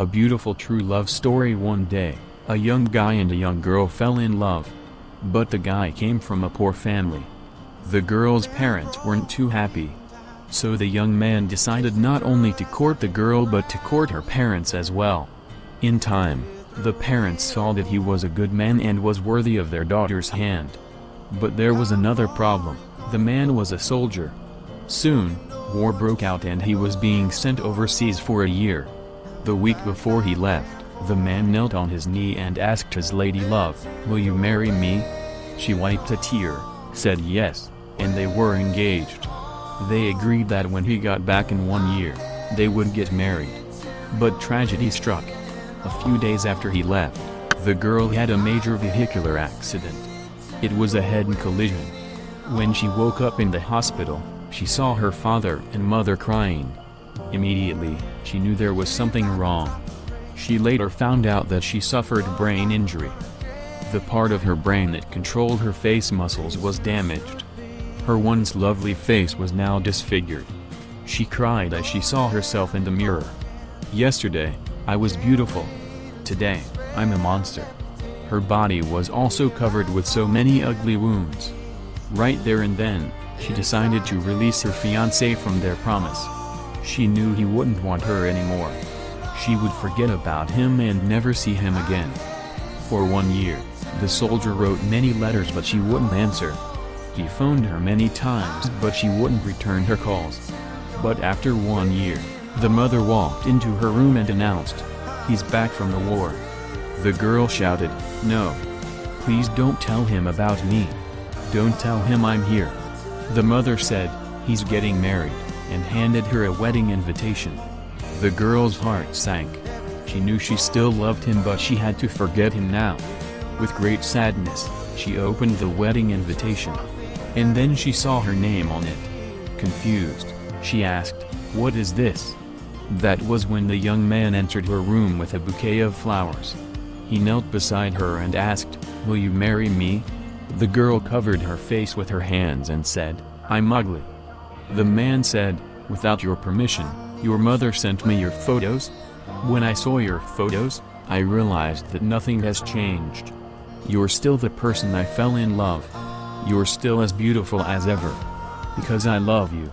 A beautiful true love story. One day, a young guy and a young girl fell in love. But the guy came from a poor family. The girl's parents weren't too happy. So the young man decided not only to court the girl but to court her parents as well. In time, the parents saw that he was a good man and was worthy of their daughter's hand. But there was another problem. The man was a soldier. Soon, war broke out and he was being sent overseas for a year. The week before he left, the man knelt on his knee and asked his lady love, "Will you marry me?" She wiped a tear, said yes, and they were engaged. They agreed that when he got back in 1 year, they would get married. But tragedy struck. A few days after he left, the girl had a major vehicular accident. It was a head-on collision. When she woke up in the hospital, she saw her father and mother crying. Immediately, she knew there was something wrong. She later found out that she suffered brain injury. The part of her brain that controlled her face muscles was damaged. Her once lovely face was now disfigured. She cried as she saw herself in the mirror. "Yesterday, I was beautiful. Today, I'm a monster." Her body was also covered with so many ugly wounds. Right there and then, she decided to release her fiancé from their promise. She knew he wouldn't want her anymore. She would forget about him and never see him again. For 1 year, the soldier wrote many letters but she wouldn't answer. He phoned her many times but she wouldn't return her calls. But after 1 year, the mother walked into her room and announced, "He's back from the war." The girl shouted, "No. Please don't tell him about me. Don't tell him I'm here." The mother said, "He's getting married," and handed her a wedding invitation. The girl's heart sank. She knew she still loved him but she had to forget him now. With great sadness, she opened the wedding invitation. And then she saw her name on it. Confused, she asked, "What is this?" That was when the young man entered her room with a bouquet of flowers. He knelt beside her and asked, "Will you marry me?" The girl covered her face with her hands and said, "I'm ugly." The man said, "Without your permission, your mother sent me your photos? When I saw your photos, I realized that nothing has changed. You're still the person I fell in love. You're still as beautiful as ever. Because I love you,